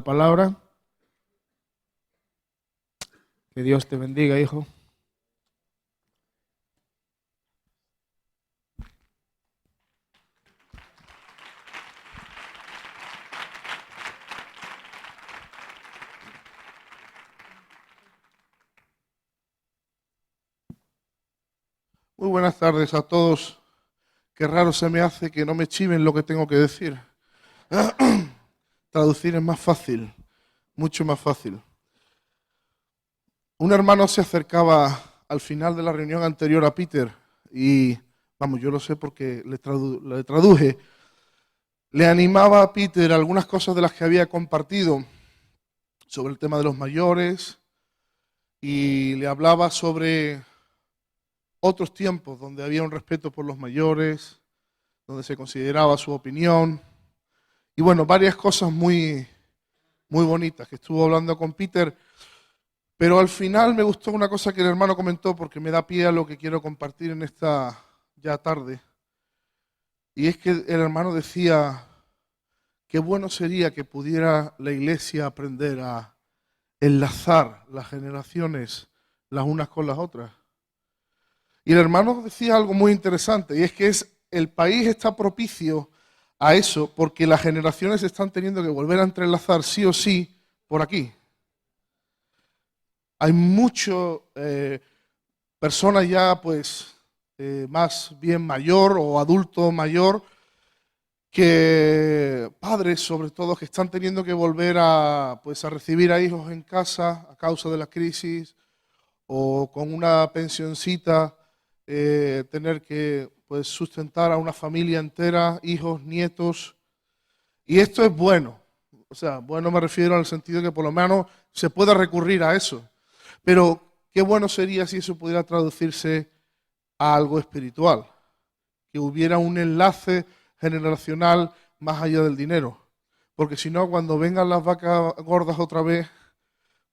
palabra. Que Dios te bendiga, hijo. Muy buenas tardes a todos. Qué raro se me hace que no me chiven lo que tengo que decir. Traducir es más fácil, mucho más fácil. Un hermano se acercaba al final de la reunión anterior a Peter y, vamos, yo lo sé porque le traduje. Le animaba a Peter algunas cosas de las que había compartido sobre el tema de los mayores y le hablaba sobre otros tiempos donde había un respeto por los mayores, donde se consideraba su opinión y bueno, varias cosas muy bonitas que estuvo hablando con Peter, pero al final me gustó una cosa que el hermano comentó porque me da pie a lo que quiero compartir en esta ya tarde, y es que el hermano decía: qué bueno sería que pudiera la iglesia aprender a enlazar las generaciones las unas con las otras. Y el hermano decía algo muy interesante, y es que el país está propicio a eso porque las generaciones están teniendo que volver a entrelazar sí o sí por aquí. Hay muchas personas ya pues más bien mayor o adulto mayor, que padres sobre todo que están teniendo que volver a recibir a hijos en casa a causa de la crisis, o con una pensioncita tener que sustentar a una familia entera, hijos, nietos. Y esto es bueno. O sea, bueno me refiero al sentido de que por lo menos se pueda recurrir a eso. Pero qué bueno sería si eso pudiera traducirse a algo espiritual, que hubiera un enlace generacional más allá del dinero. Porque si no, cuando vengan las vacas gordas otra vez,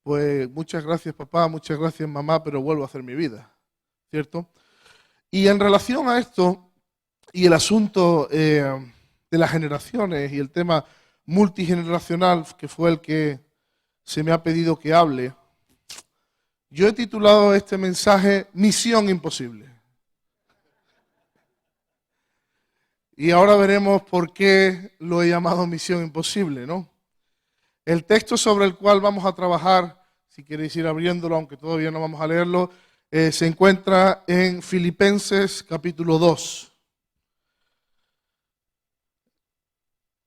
pues muchas gracias papá, muchas gracias mamá, pero vuelvo a hacer mi vida, ¿cierto? Y en relación a esto y el asunto de las generaciones y el tema multigeneracional, que fue el que se me ha pedido que hable, yo he titulado este mensaje Misión Imposible. Y ahora veremos por qué lo he llamado Misión Imposible, ¿no? El texto sobre el cual vamos a trabajar, si queréis ir abriéndolo, aunque todavía no vamos a leerlo, se encuentra en Filipenses capítulo 2.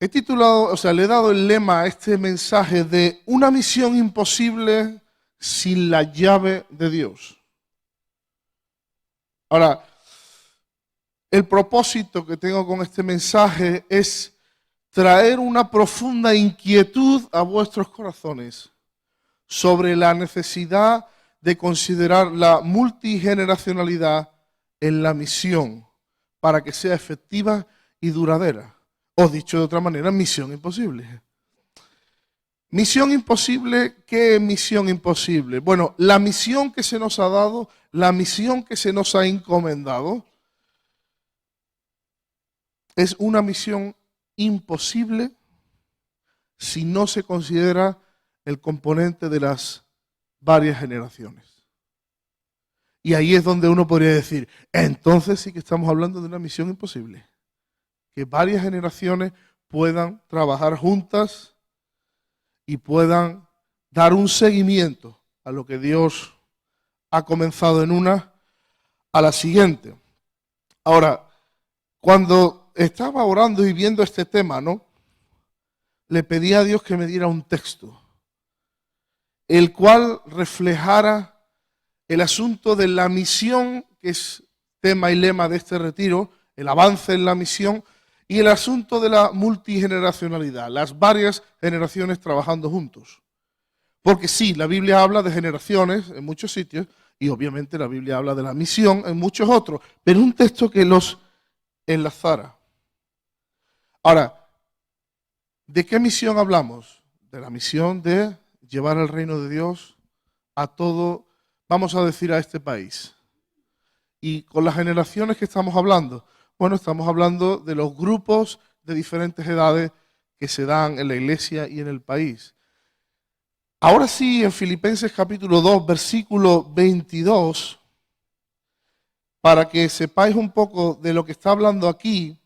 He titulado, le he dado el lema a este mensaje de una misión imposible sin la llave de Dios. Ahora, el propósito que tengo con este mensaje es traer una profunda inquietud a vuestros corazones sobre la necesidad de considerar la multigeneracionalidad en la misión para que sea efectiva y duradera. O dicho de otra manera, misión imposible. Misión imposible, ¿qué es misión imposible? Bueno, la misión que se nos ha dado, la misión que se nos ha encomendado, es una misión imposible si no se considera el componente de las varias generaciones. Y ahí es donde uno podría decir, entonces sí que estamos hablando de una misión imposible. Que varias generaciones puedan trabajar juntas y puedan dar un seguimiento a lo que Dios ha comenzado en una a la siguiente. Ahora, cuando estaba orando y viendo este tema, ¿no?, le pedí a Dios que me diera un texto, el cual reflejara el asunto de la misión, que es tema y lema de este retiro, el avance en la misión, y el asunto de la multigeneracionalidad, las varias generaciones trabajando juntos. Porque sí, la Biblia habla de generaciones en muchos sitios, y obviamente la Biblia habla de la misión en muchos otros, pero un texto que los enlazara. Ahora, ¿de qué misión hablamos? De la misión de llevar el reino de Dios a todo, vamos a decir, a este país. Y con las generaciones que estamos hablando, bueno, estamos hablando de los grupos de diferentes edades que se dan en la iglesia y en el país. Ahora sí, en Filipenses capítulo 2, versículo 22, para que sepáis un poco de lo que está hablando aquí,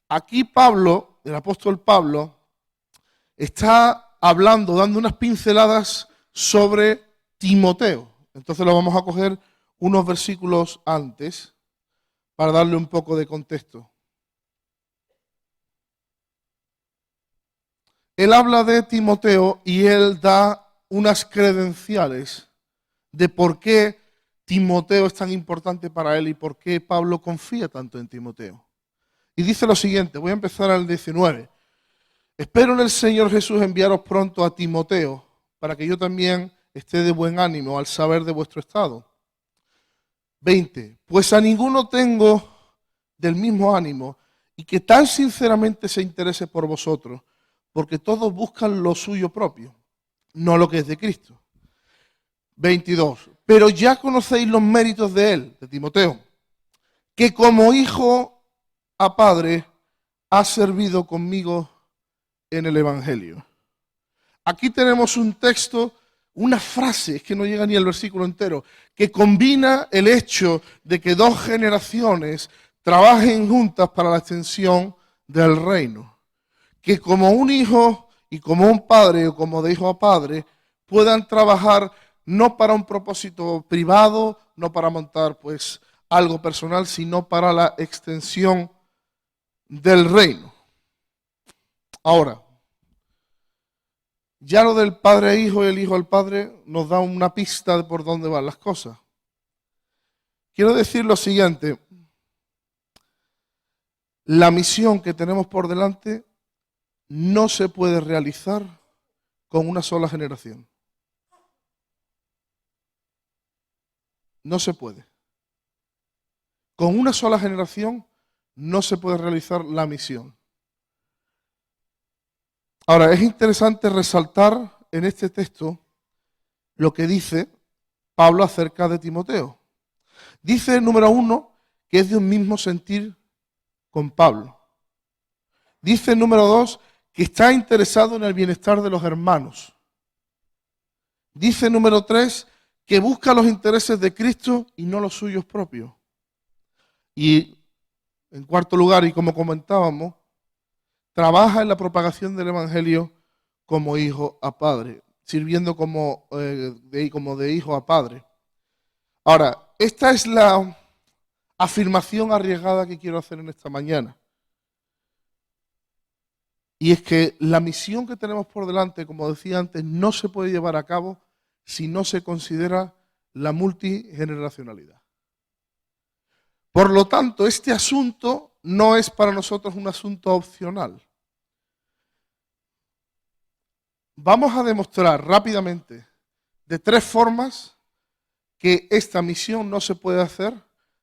aquí Pablo, el apóstol Pablo, está hablando, dando unas pinceladas sobre Timoteo. Entonces lo vamos a coger unos versículos antes para darle un poco de contexto. Él habla de Timoteo y él da unas credenciales de por qué Timoteo es tan importante para él y por qué Pablo confía tanto en Timoteo. Y dice lo siguiente, voy a empezar al 19. Espero en el Señor Jesús enviaros pronto a Timoteo, para que yo también esté de buen ánimo al saber de vuestro estado. 20. Pues a ninguno tengo del mismo ánimo y que tan sinceramente se interese por vosotros, porque todos buscan lo suyo propio, no lo que es de Cristo. 22. Pero ya conocéis los méritos de él, de Timoteo, que como hijo a padre ha servido conmigo en el Evangelio. Aquí tenemos un texto, una frase, es que no llega ni al versículo entero, que combina el hecho de que dos generaciones trabajen juntas para la extensión del reino. Que como un hijo y como un padre o como de hijo a padre puedan trabajar no para un propósito privado, no para montar pues algo personal, sino para la extensión del reino. Ahora, ya lo del padre a hijo y el hijo al padre nos da una pista de por dónde van las cosas. Quiero decir lo siguiente, la misión que tenemos por delante no se puede realizar con una sola generación. No se puede. Con una sola generación no se puede realizar la misión. Ahora, es interesante resaltar en este texto lo que dice Pablo acerca de Timoteo. Dice, número 1, que es de un mismo sentir con Pablo. Dice, número 2, que está interesado en el bienestar de los hermanos. Dice, número 3, que busca los intereses de Cristo y no los suyos propios. Y, en cuarto lugar, y como comentábamos, trabaja en la propagación del Evangelio como hijo a padre, sirviendo como de hijo a padre. Ahora, esta es la afirmación arriesgada que quiero hacer en esta mañana. Y es que la misión que tenemos por delante, como decía antes, no se puede llevar a cabo si no se considera la multigeneracionalidad. Por lo tanto, este asunto no es para nosotros un asunto opcional. Vamos a demostrar rápidamente de 3 formas que esta misión no se puede hacer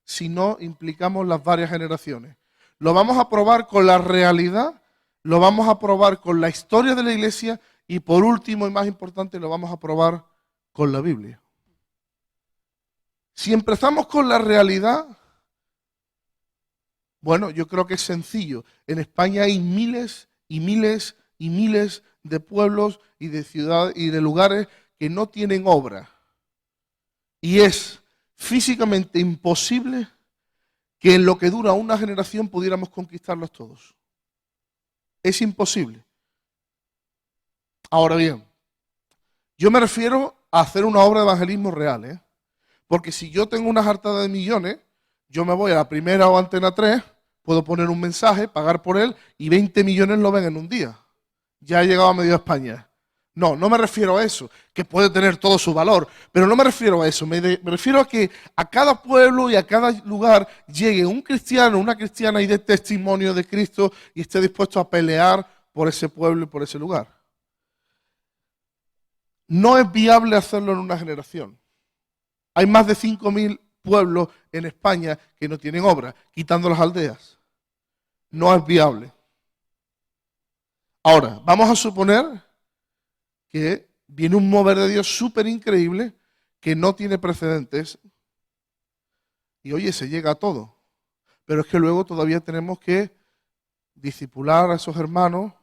si no implicamos las varias generaciones. Lo vamos a probar con la realidad, lo vamos a probar con la historia de la Iglesia y por último y más importante lo vamos a probar con la Biblia. Si empezamos con la realidad, bueno, yo creo que es sencillo. En España hay miles y miles y miles de pueblos y de ciudades y de lugares que no tienen obra. Y es físicamente imposible que en lo que dura una generación pudiéramos conquistarlos todos. Es imposible. Ahora bien, yo me refiero a hacer una obra de evangelismo real, ¿eh? Porque si yo tengo una jartada de millones, yo me voy a la Primera o Antena 3, puedo poner un mensaje, pagar por él y 20 millones lo ven en un día. Ya he llegado a medio España. No, no me refiero a eso, que puede tener todo su valor, pero no me refiero a eso, me refiero a que a cada pueblo y a cada lugar llegue un cristiano, una cristiana y dé testimonio de Cristo y esté dispuesto a pelear por ese pueblo y por ese lugar. No es viable hacerlo en una generación. Hay más de 5.000 pueblos en España que no tienen obra, quitando las aldeas. No es viable. Ahora, vamos a suponer que viene un mover de Dios súper increíble que no tiene precedentes y oye, se llega a todo. Pero es que luego todavía tenemos que discipular a esos hermanos,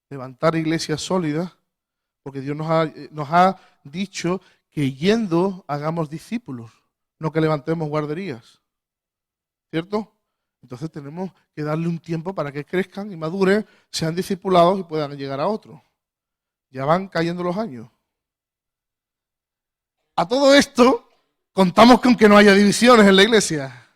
levantar iglesias sólidas, porque Dios nos ha dicho que yendo hagamos discípulos, no que levantemos guarderías, ¿cierto? Entonces tenemos que darle un tiempo para que crezcan y maduren, sean discipulados y puedan llegar a otros. Ya van cayendo los años. A todo esto, contamos con que no haya divisiones en la iglesia.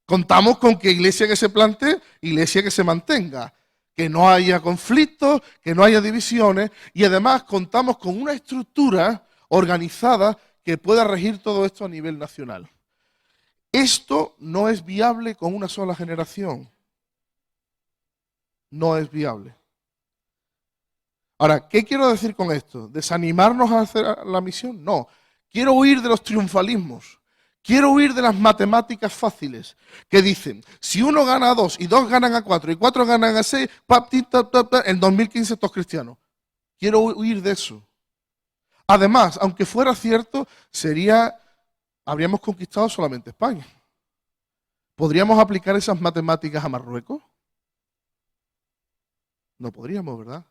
Contamos con que iglesia que se plantee, iglesia que se mantenga. Que no haya conflictos, que no haya divisiones. Y además contamos con una estructura organizada que pueda regir todo esto a nivel nacional. Esto no es viable con una sola generación. No es viable. Ahora, ¿qué quiero decir con esto? ¿Desanimarnos a hacer la misión? No. Quiero huir de los triunfalismos. Quiero huir de las matemáticas fáciles que dicen, si uno gana a 2 y 2 ganan a 4 y 4 ganan a 6, en 2015 todos cristianos. Quiero huir de eso. Además, aunque fuera cierto, habríamos conquistado solamente España. ¿Podríamos aplicar esas matemáticas a Marruecos? No podríamos, ¿verdad?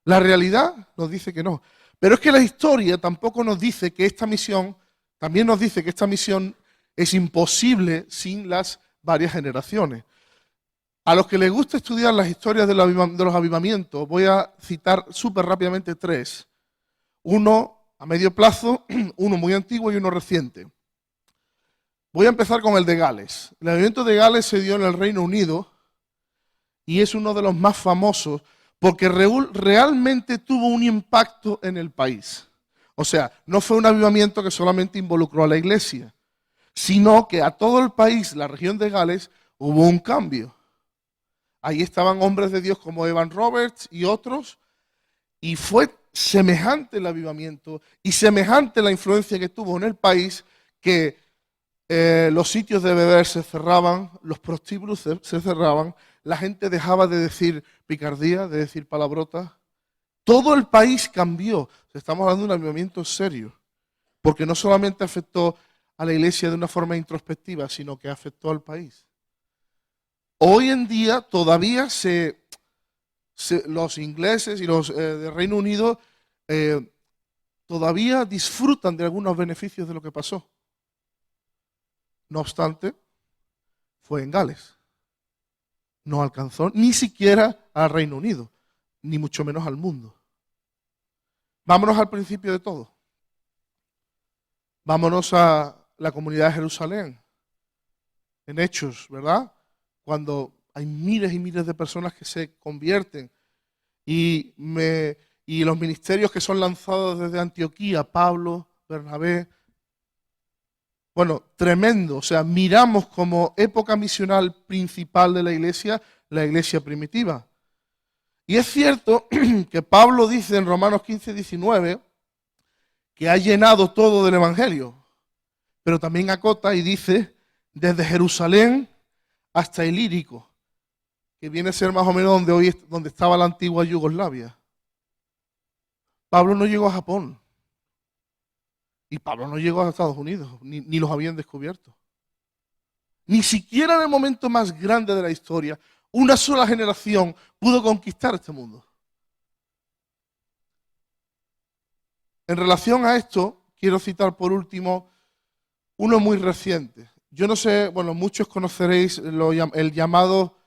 La realidad nos dice que no. Pero es que la historia tampoco nos dice que esta misión, también nos dice que esta misión es imposible sin las varias generaciones. A los que les gusta estudiar las historias de los avivamientos, voy a citar súper rápidamente 3. Uno a medio plazo, uno muy antiguo y uno reciente. Voy a empezar con el de Gales. El avivamiento de Gales se dio en el Reino Unido y es uno de los más famosos porque realmente tuvo un impacto en el país. O sea, no fue un avivamiento que solamente involucró a la iglesia, sino que a todo el país, la región de Gales, hubo un cambio. Ahí estaban hombres de Dios como Evan Roberts y otros, y fue semejante el avivamiento y semejante la influencia que tuvo en el país que los sitios de beber se cerraban, los prostíbulos se cerraban, la gente dejaba de decir picardía, de decir palabrotas. Todo el país cambió. Estamos hablando de un avivamiento serio, porque no solamente afectó a la iglesia de una forma introspectiva, sino que afectó al país. Hoy en día todavía los ingleses y los del Reino Unido todavía disfrutan de algunos beneficios de lo que pasó. No obstante, fue en Gales. No alcanzó ni siquiera al Reino Unido, ni mucho menos al mundo. Vámonos al principio de todo. Vámonos a la comunidad de Jerusalén, en Hechos, ¿verdad? Cuando hay miles y miles de personas que se convierten y los ministerios que son lanzados desde Antioquía, Pablo, Bernabé. Bueno, tremendo. O sea, miramos como época misional principal de la iglesia primitiva. Y es cierto que Pablo dice en Romanos 15, 19 que ha llenado todo del Evangelio, pero también acota y dice desde Jerusalén hasta Ilírico, que viene a ser más o menos donde estaba la antigua Yugoslavia. Pablo no llegó a Japón. Y Pablo no llegó a Estados Unidos, ni los habían descubierto. Ni siquiera en el momento más grande de la historia, una sola generación pudo conquistar este mundo. En relación a esto, quiero citar por último uno muy reciente. Yo no sé, bueno, muchos conoceréis el llamado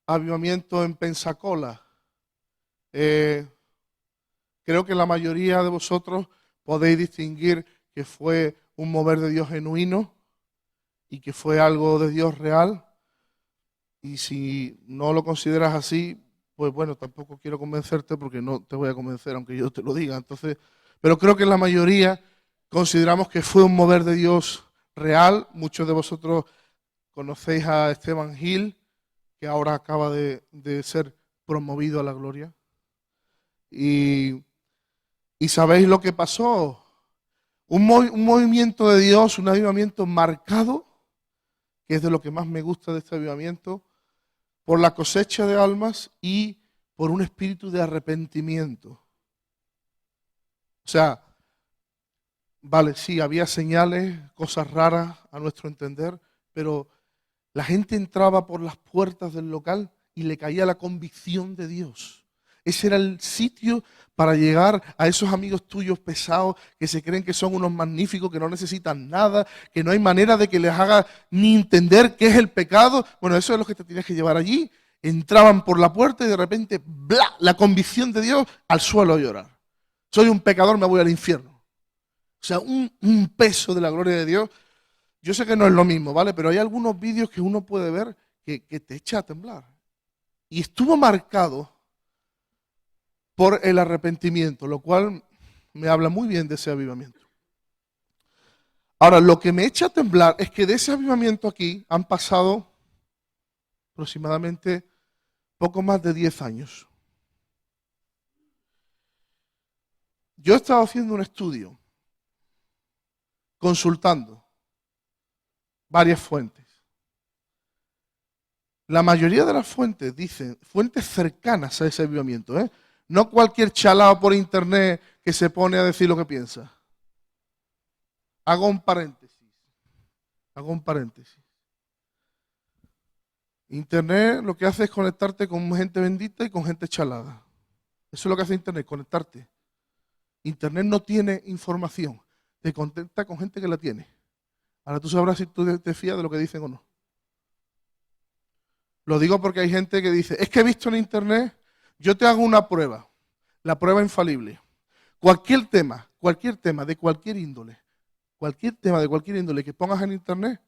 avivamiento en Pensacola. Creo que la mayoría de vosotros podéis distinguir que fue un mover de Dios genuino y que fue algo de Dios real. Y si no lo consideras así, pues bueno, tampoco quiero convencerte porque no te voy a convencer aunque yo te lo diga. Entonces, pero creo que la mayoría consideramos que fue un mover de Dios real. Muchos de vosotros conocéis a Esteban Gil, que ahora acaba de ser promovido a la gloria. Y sabéis lo que pasó. Un movimiento de Dios, un avivamiento marcado, que es de lo que más me gusta de este avivamiento, por la cosecha de almas y por un espíritu de arrepentimiento. O sea, vale, sí, había señales, cosas raras a nuestro entender, pero la gente entraba por las puertas del local y le caía la convicción de Dios. Ese era el sitio para llegar a esos amigos tuyos pesados que se creen que son unos magníficos, que no necesitan nada, que no hay manera de que les haga ni entender qué es el pecado. Bueno, eso es lo que te tienes que llevar allí. Entraban por la puerta y de repente, ¡bla!, la convicción de Dios, al suelo a llorar. Soy un pecador, me voy al infierno. O sea, un peso de la gloria de Dios. Yo sé que no es lo mismo, ¿vale? Pero hay algunos vídeos que uno puede ver que te echa a temblar. Y estuvo marcado por el arrepentimiento, lo cual me habla muy bien de ese avivamiento. Ahora, lo que me echa a temblar es que de ese avivamiento aquí han pasado aproximadamente poco más de 10 años. Yo he estado haciendo un estudio, consultando varias fuentes. La mayoría de las fuentes dicen, fuentes cercanas a ese avivamiento, ¿eh? No cualquier chalao por internet que se pone a decir lo que piensa. Hago un paréntesis. Internet lo que hace es conectarte con gente bendita y con gente chalada. Eso es lo que hace Internet, conectarte. Internet no tiene información, te conecta con gente que la tiene. Ahora tú sabrás si tú te fías de lo que dicen o no. Lo digo porque hay gente que dice, es que he visto en Internet, yo te hago una prueba, la prueba infalible. Cualquier tema de cualquier índole, que pongas en Internet,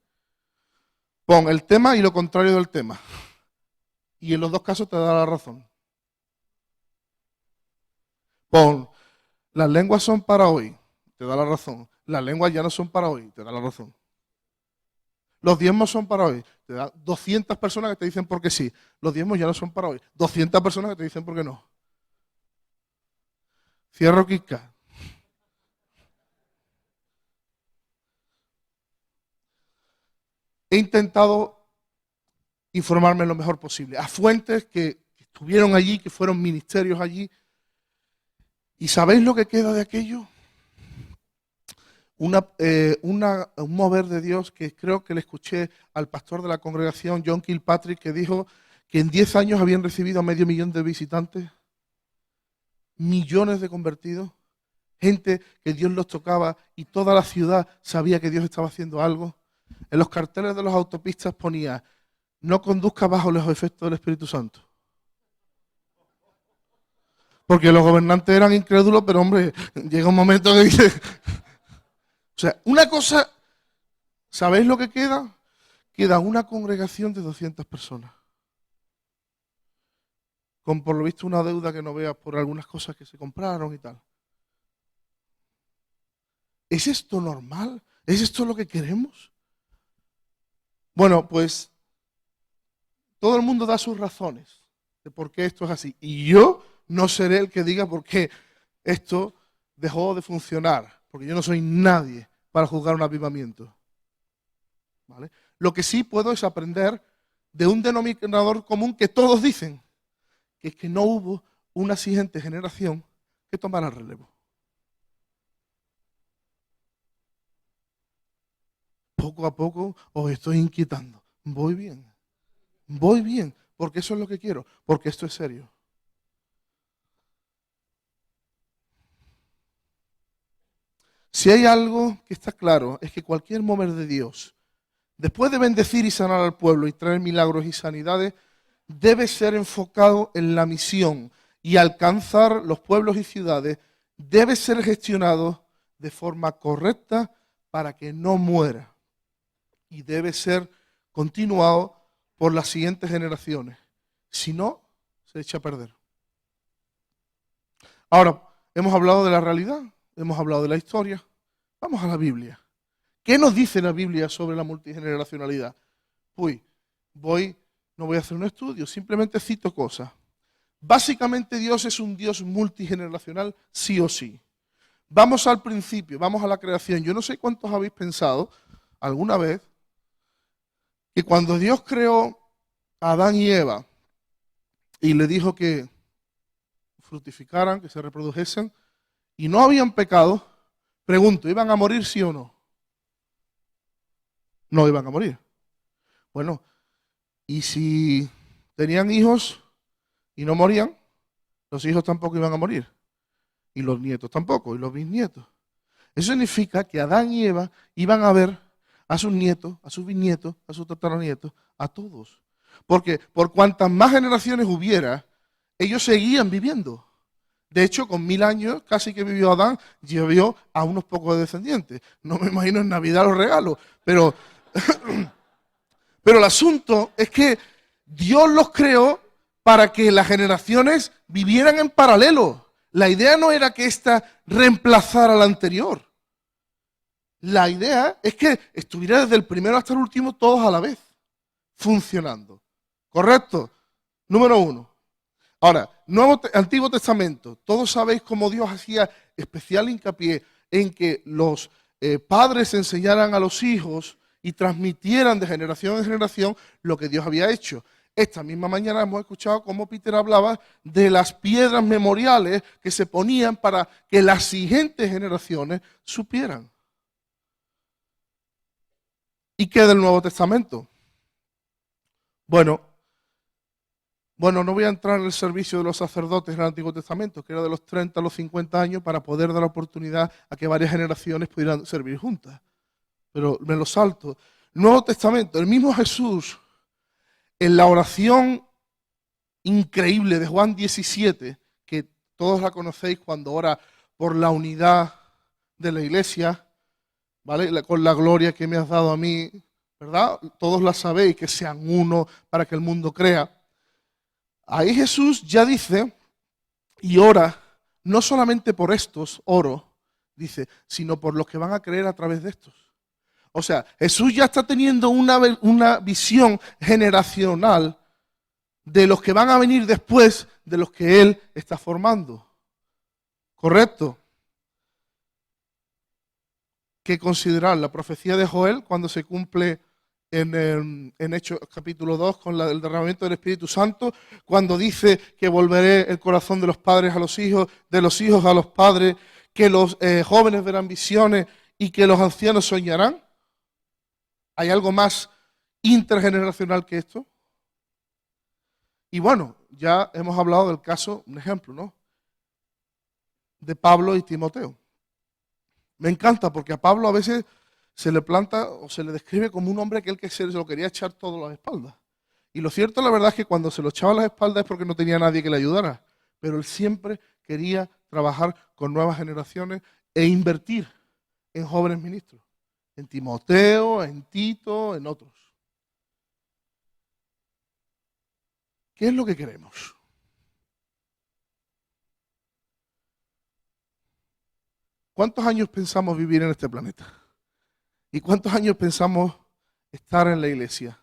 pon el tema y lo contrario del tema. Y en los dos casos te da la razón. Pon, las lenguas son para hoy, te da la razón. Las lenguas ya no son para hoy, te da la razón. Los diezmos son para hoy, te da 200 personas que te dicen por qué sí. Los diezmos ya no son para hoy, 200 personas que te dicen por qué no. Cierro Kika. He intentado informarme lo mejor posible, a fuentes que estuvieron allí, que fueron ministerios allí. ¿Y sabéis lo que queda de aquello? Un mover de Dios que creo que le escuché al pastor de la congregación, John Kilpatrick, que dijo que en 10 años habían recibido 500.000 de visitantes, millones de convertidos, gente que Dios los tocaba y toda la ciudad sabía que Dios estaba haciendo algo. En los carteles de las autopistas ponía, no conduzca bajo los efectos del Espíritu Santo. Porque los gobernantes eran incrédulos, pero hombre, llega un momento que dice... O sea, una cosa, ¿sabéis lo que queda? Queda una congregación de 200 personas. Con por lo visto una deuda que no veas por algunas cosas que se compraron y tal. ¿Es esto normal? ¿Es esto lo que queremos? Bueno, pues todo el mundo da sus razones de por qué esto es así. Y yo no seré el que diga por qué esto dejó de funcionar, porque yo no soy nadie para juzgar un avivamiento. ¿Vale? Lo que sí puedo es aprender de un denominador común que todos dicen, que es que no hubo una siguiente generación que tomara el relevo. Poco a poco os estoy inquietando. Voy bien, porque eso es lo que quiero, porque esto es serio. Si hay algo que está claro, es que cualquier mover de Dios, después de bendecir y sanar al pueblo y traer milagros y sanidades, debe ser enfocado en la misión y alcanzar los pueblos y ciudades, debe ser gestionado de forma correcta para que no muera y debe ser continuado por las siguientes generaciones. Si no, se echa a perder. Ahora, hemos hablado de la realidad, hemos hablado de la historia, vamos a la Biblia. ¿Qué nos dice la Biblia sobre la multigeneracionalidad? Pues, no voy a hacer un estudio, simplemente cito cosas. Básicamente Dios es un Dios multigeneracional, sí o sí. Vamos al principio, vamos a la creación. Yo no sé cuántos habéis pensado alguna vez que cuando Dios creó a Adán y Eva y le dijo que fructificaran, que se reprodujesen, y no habían pecado, pregunto, ¿iban a morir sí o no? No iban a morir. Bueno, y si tenían hijos y no morían, Los hijos tampoco iban a morir. Y los nietos tampoco, y los bisnietos. Eso significa que Adán y Eva iban a ver a sus nietos, a sus bisnietos, a sus tataranietos, a todos. Porque por cuantas más generaciones hubiera, ellos seguían viviendo. De hecho, con 1000 años casi que vivió Adán, llevó a unos pocos descendientes. No me imagino en Navidad los regalos, pero el asunto es que Dios los creó para que las generaciones vivieran en paralelo. La idea no era que ésta reemplazara a la anterior. La idea es que estuviera desde el primero hasta el último todos a la vez, funcionando. ¿Correcto? Número 1. Ahora, Antiguo Testamento. Todos sabéis cómo Dios hacía especial hincapié en que los padres enseñaran a los hijos y transmitieran de generación en generación lo que Dios había hecho. Esta misma mañana hemos escuchado cómo Peter hablaba de las piedras memoriales que se ponían para que las siguientes generaciones supieran. ¿Y qué del Nuevo Testamento? Bueno, no voy a entrar en el servicio de los sacerdotes en el Antiguo Testamento, que era de los 30 a los 50 años, para poder dar oportunidad a que varias generaciones pudieran servir juntas. Pero me lo salto. Nuevo Testamento, el mismo Jesús, en la oración increíble de Juan 17, que todos la conocéis cuando ora por la unidad de la iglesia, ¿vale? Con la gloria que me has dado a mí, ¿verdad? Todos la sabéis, que sean uno para que el mundo crea. Ahí Jesús ya dice y ora, no solamente por estos, oro, dice, sino por los que van a creer a través de estos. O sea, Jesús ya está teniendo una visión generacional de los que van a venir después de los que Él está formando. ¿Correcto? ¿Qué considerar? La profecía de Joel, cuando se cumple en Hechos capítulo 2 con el derramamiento del Espíritu Santo, cuando dice que volveré el corazón de los padres a los hijos, de los hijos a los padres, que los jóvenes verán visiones y que los ancianos soñarán. ¿Hay algo más intergeneracional que esto? Y bueno, ya hemos hablado del caso, un ejemplo, ¿no? De Pablo y Timoteo. Me encanta porque a Pablo a veces se le planta o se le describe como un hombre que se lo quería echar todo a las espaldas. Y lo cierto, la verdad, es que cuando se lo echaba a las espaldas es porque no tenía nadie que le ayudara. Pero él siempre quería trabajar con nuevas generaciones e invertir en jóvenes ministros. En Timoteo, en Tito, en otros. ¿Qué es lo que queremos? ¿Cuántos años pensamos vivir en este planeta? ¿Y cuántos años pensamos estar en la iglesia?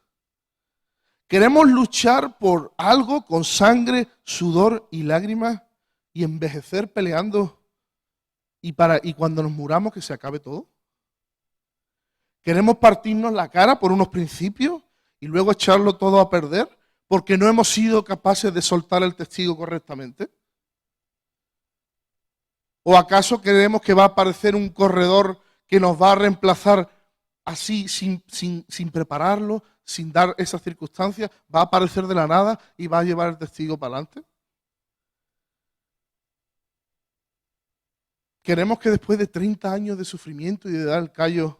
¿Queremos luchar por algo con sangre, sudor y lágrimas y envejecer peleando y cuando nos muramos que se acabe todo? ¿Queremos partirnos la cara por unos principios y luego echarlo todo a perder porque no hemos sido capaces de soltar el testigo correctamente? ¿O acaso creemos que va a aparecer un corredor que nos va a reemplazar así sin prepararlo, sin dar esas circunstancias? ¿Va a aparecer de la nada y va a llevar el testigo para adelante? ¿Queremos que después de 30 años de sufrimiento y de dar el callo,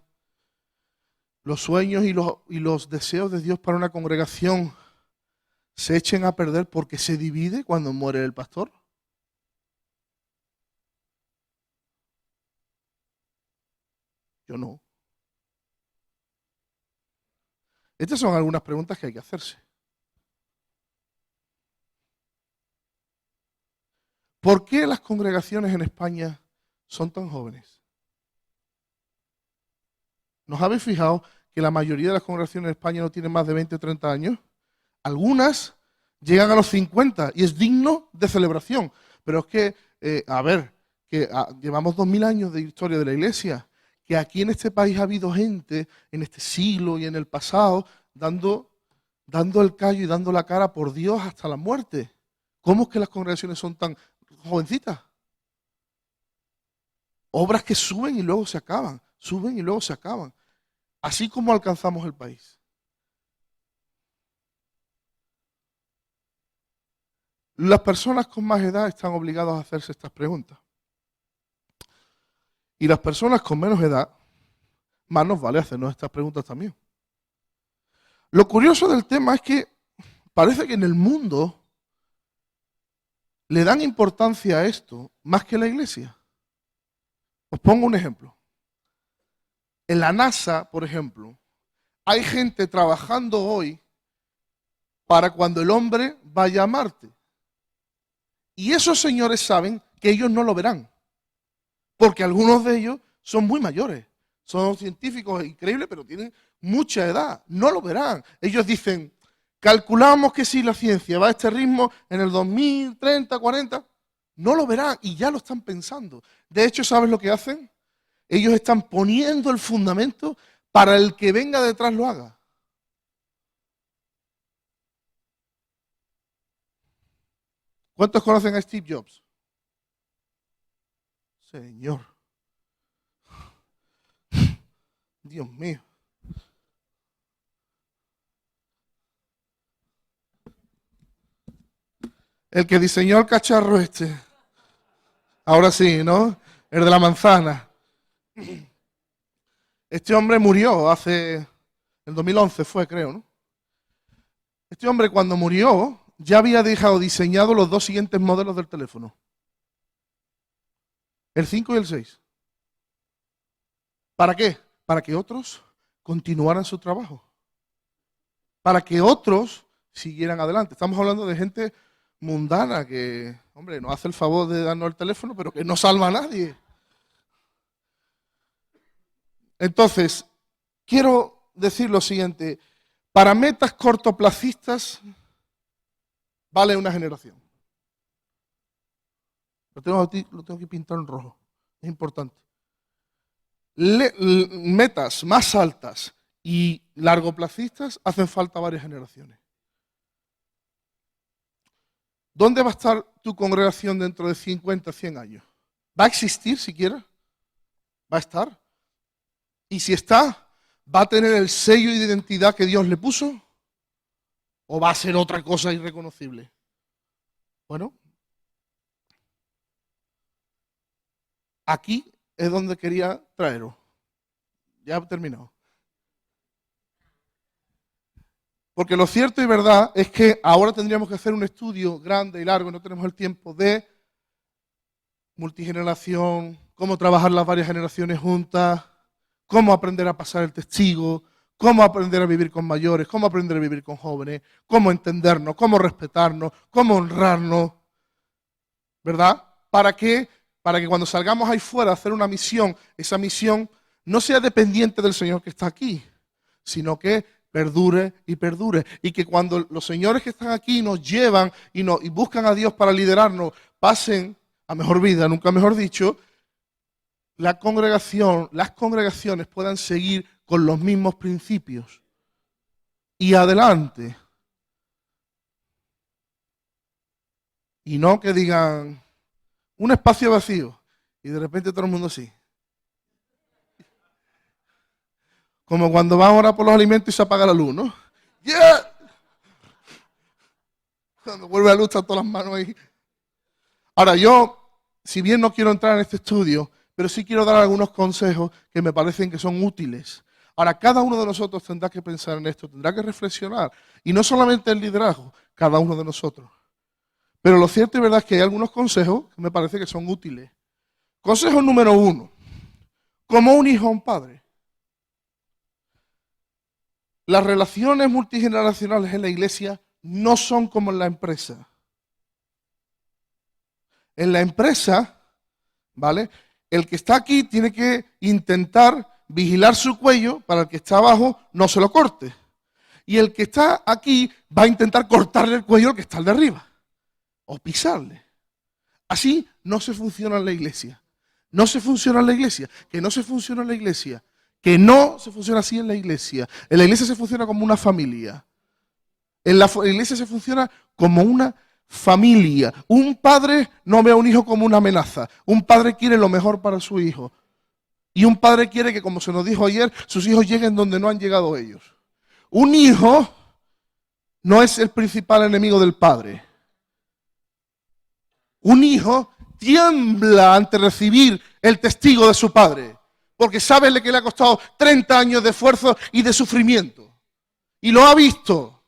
los sueños y los deseos de Dios para una congregación se echen a perder porque se divide cuando muere el pastor? Yo no. Estas son algunas preguntas que hay que hacerse. ¿Por qué las congregaciones en España son tan jóvenes? ¿Nos habéis fijado que la mayoría de las congregaciones en España no tienen más de 20 o 30 años? Algunas llegan a los 50 y es digno de celebración. Pero es que, llevamos 2000 años de historia de la Iglesia, que aquí en este país ha habido gente, en este siglo y en el pasado, dando el callo y dando la cara por Dios hasta la muerte. ¿Cómo es que las congregaciones son tan jovencitas? Obras que suben y luego se acaban, suben y luego se acaban. Así como alcanzamos el país. Las personas con más edad están obligadas a hacerse estas preguntas. Y las personas con menos edad, más nos vale hacernos estas preguntas también. Lo curioso del tema es que parece que en el mundo le dan importancia a esto más que la Iglesia. Os pongo un ejemplo. En la NASA, por ejemplo, hay gente trabajando hoy para cuando el hombre vaya a Marte. Y esos señores saben que ellos no lo verán, porque algunos de ellos son muy mayores, son científicos increíbles, pero tienen mucha edad, no lo verán. Ellos dicen, calculamos que si la ciencia va a este ritmo en el 2030, 40, no lo verán y ya lo están pensando. De hecho, ¿sabes lo que hacen? Ellos están poniendo el fundamento para el que venga detrás lo haga. ¿Cuántos conocen a Steve Jobs? Señor. Dios mío. El que diseñó el cacharro este. Ahora sí, ¿no? El de la manzana. Este hombre murió en 2011 fue, creo, ¿no? Este hombre cuando murió ya había dejado diseñado los dos siguientes modelos del teléfono. El 5 y el 6. ¿Para qué? Para que otros continuaran su trabajo. Para que otros siguieran adelante. Estamos hablando de gente mundana que, hombre, nos hace el favor de darnos el teléfono, pero que no salva a nadie. Entonces, quiero decir lo siguiente. Para metas cortoplacistas vale una generación. Lo tengo que pintar en rojo. Es importante. Metas más altas y largoplacistas hacen falta varias generaciones. ¿Dónde va a estar tu congregación dentro de 50, 100 años? ¿Va a existir siquiera? ¿Va a estar? Y si está, ¿va a tener el sello de identidad que Dios le puso? ¿O va a ser otra cosa irreconocible? Bueno, aquí es donde quería traeros. Ya he terminado. Porque lo cierto y verdad es que ahora tendríamos que hacer un estudio grande y largo, no tenemos el tiempo, de multigeneración, cómo trabajar las varias generaciones juntas, cómo aprender a pasar el testigo, cómo aprender a vivir con mayores, cómo aprender a vivir con jóvenes, cómo entendernos, cómo respetarnos, cómo honrarnos, ¿verdad? ¿Para qué? Para que cuando salgamos ahí fuera a hacer una misión, esa misión no sea dependiente del Señor que está aquí, sino que perdure y perdure. Y que cuando los señores que están aquí nos llevan y buscan a Dios para liderarnos, pasen a mejor vida, nunca mejor dicho, las congregaciones puedan seguir con los mismos principios. Y adelante. Y no que digan un espacio vacío y de repente todo el mundo sí. Como cuando van a orar por los alimentos y se apaga la luz, ¿no? ¡Yeah! Cuando vuelve la luz están todas las manos ahí. Ahora yo, si bien no quiero entrar en este estudio, pero sí quiero dar algunos consejos que me parecen que son útiles. Ahora, cada uno de nosotros tendrá que pensar en esto, tendrá que reflexionar. Y no solamente el liderazgo, cada uno de nosotros. Pero lo cierto y verdad es que hay algunos consejos que me parece que son útiles. Consejo número 1. Como un hijo a un padre. Las relaciones multigeneracionales en la iglesia no son como en la empresa. En la empresa, ¿vale? El que está aquí tiene que intentar vigilar su cuello para el que está abajo no se lo corte. Y el que está aquí va a intentar cortarle el cuello al que está al de arriba. O pisarle. Así no se funciona en la iglesia. No se funciona en la iglesia. Que no se funciona en la iglesia. Que no se funciona así en la iglesia. En la iglesia se funciona como una familia. En la iglesia se funciona como una familia. Un padre no ve a un hijo como una amenaza. Un padre quiere lo mejor para su hijo. Y un padre quiere que, como se nos dijo ayer, sus hijos lleguen donde no han llegado ellos. Un hijo no es el principal enemigo del padre. Un hijo tiembla ante recibir el testigo de su padre, porque sabe que le ha costado 30 años de esfuerzo y de sufrimiento. Y lo ha visto.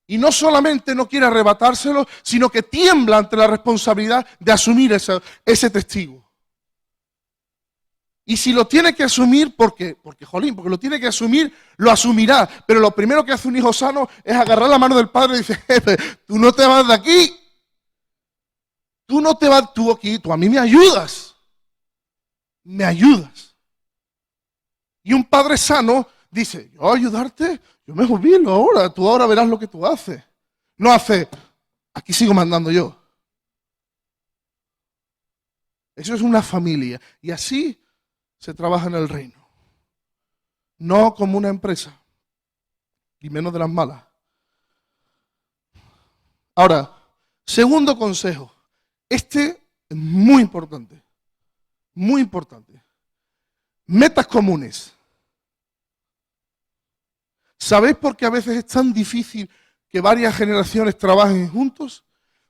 Y no solamente no quiere arrebatárselo, sino que tiembla ante la responsabilidad de asumir ese testigo. Y si lo tiene que asumir, porque lo tiene que asumir, lo asumirá. Pero lo primero que hace un hijo sano es agarrar la mano del padre y dice, jefe, tú no te vas de aquí. Tú no te vas, tú aquí, tú a mí me ayudas. Me ayudas. Y un padre sano dice, yo ayudarte, yo me jubilo ahora, tú ahora verás lo que tú haces. No hace, aquí sigo mandando yo. Eso es una familia. Y así se trabaja en el reino. No como una empresa, y menos de las malas. Ahora, segundo consejo. Este es muy importante. Muy importante. Metas comunes. ¿Sabéis por qué a veces es tan difícil que varias generaciones trabajen juntos?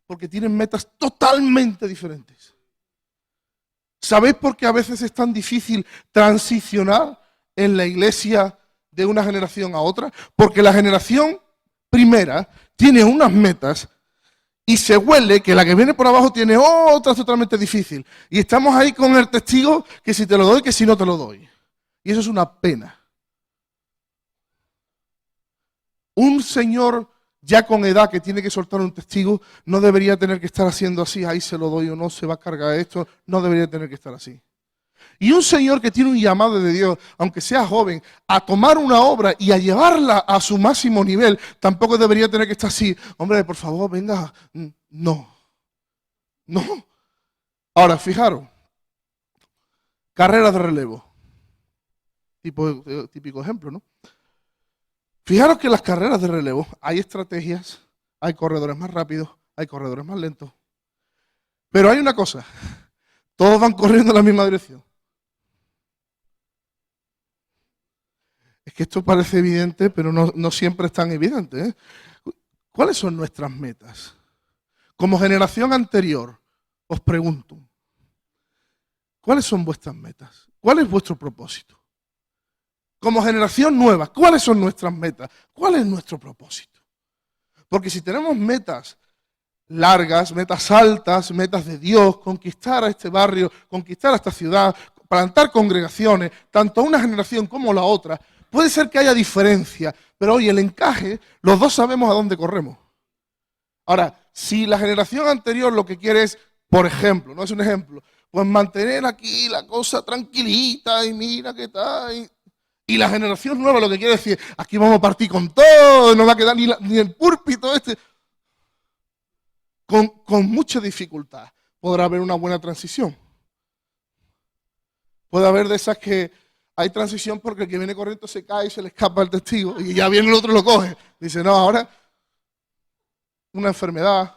Porque tienen metas totalmente diferentes. ¿Sabéis por qué a veces es tan difícil transicionar en la iglesia de una generación a otra? Porque la generación primera tiene unas metas y se huele que la que viene por abajo tiene otras totalmente difícil. Y estamos ahí con el testigo que si te lo doy, que si no te lo doy. Y eso es una pena. Un señor ya con edad que tiene que soltar un testigo no debería tener que estar haciendo así, ahí se lo doy o no, se va a cargar esto, no debería tener que estar así. Y un señor que tiene un llamado de Dios, aunque sea joven, a tomar una obra y a llevarla a su máximo nivel, tampoco debería tener que estar así. Hombre, por favor, venga. No. No. Ahora, fijaros. Carreras de relevo. Típico ejemplo, ¿no? Fijaros que en las carreras de relevo hay estrategias, hay corredores más rápidos, hay corredores más lentos. Pero hay una cosa, todos van corriendo en la misma dirección. Es que esto parece evidente, pero no siempre es tan evidente, ¿eh? ¿Cuáles son nuestras metas? Como generación anterior, os pregunto, ¿cuáles son vuestras metas? ¿Cuál es vuestro propósito? Como generación nueva, ¿cuáles son nuestras metas? ¿Cuál es nuestro propósito? Porque si tenemos metas largas, metas altas, metas de Dios, conquistar a este barrio, conquistar a esta ciudad, plantar congregaciones, tanto una generación como la otra, puede ser que haya diferencia, pero hoy el encaje, los dos sabemos a dónde corremos. Ahora, si la generación anterior lo que quiere es, por ejemplo, no es un ejemplo, pues mantener aquí la cosa tranquilita y mira qué tal. Y la generación nueva lo que quiere decir, aquí vamos a partir con todo, no va a quedar ni el púlpito este. Con mucha dificultad podrá haber una buena transición. Puede haber de esas que hay transición porque el que viene corriendo se cae y se le escapa el testigo y ya viene el otro y lo coge. Dice, no, ahora una enfermedad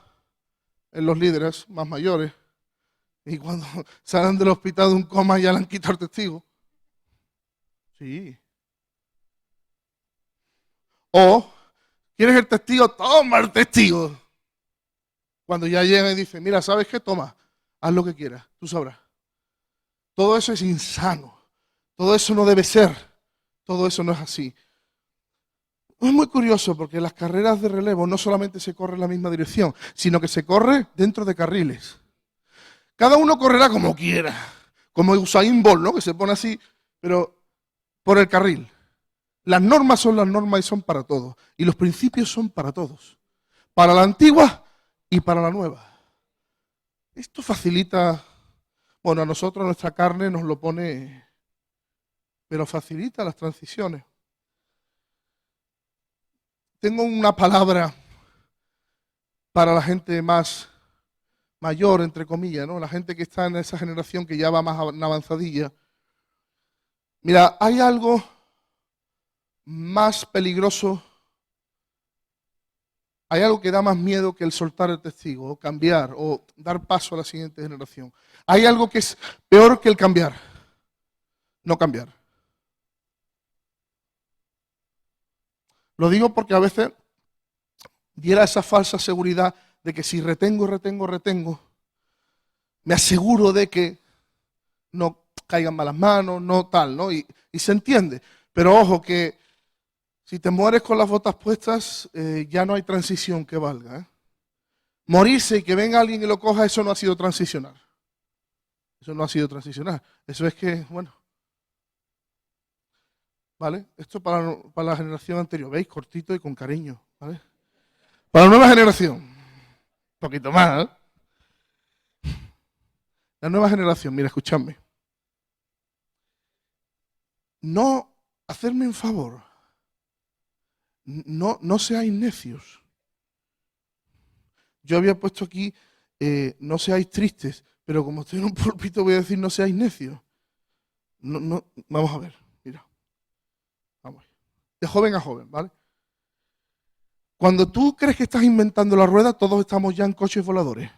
en los líderes más mayores y cuando salen del hospital de un coma ya le han quitado el testigo. Sí. O, ¿quieres el testigo? Toma el testigo. Cuando ya llega y dice, mira, ¿sabes qué? Toma, haz lo que quieras, tú sabrás. Todo eso es insano. Todo eso no debe ser. Todo eso no es así. Es muy curioso porque en las carreras de relevo no solamente se corre en la misma dirección, sino que se corre dentro de carriles. Cada uno correrá como quiera, como Usain Bolt, ¿no? Que se pone así, pero por el carril. Las normas son las normas y son para todos. Y los principios son para todos. Para la antigua y para la nueva. Esto facilita, bueno, a nosotros nuestra carne nos lo pone, pero facilita las transiciones. Tengo una palabra para la gente más mayor, entre comillas, ¿no? La gente que está en esa generación que ya va más avanzadilla. Mira, hay algo más peligroso, hay algo que da más miedo que el soltar el testigo, o cambiar, o dar paso a la siguiente generación. Hay algo que es peor que el cambiar, no cambiar. Lo digo porque a veces diera esa falsa seguridad de que si retengo, me aseguro de que no caigan malas manos, no tal, ¿no? Y se entiende. Pero ojo que si te mueres con las botas puestas, ya no hay transición que valga, ¿eh? Morirse y que venga alguien y lo coja, eso no ha sido transicionar. Eso no ha sido transicionar. Eso es que, bueno, ¿vale? Esto para la generación anterior, ¿veis? Cortito y con cariño, ¿vale? Para la nueva generación, un poquito más, ¿eh? La nueva generación, mira, escuchadme. No, hacerme un favor. No seáis necios. Yo había puesto aquí, no seáis tristes, pero como estoy en un púlpito voy a decir no seáis necios. Vamos a ver, mira. Vamos. De joven a joven, ¿vale? Cuando tú crees que estás inventando la rueda, todos estamos ya en coches voladores.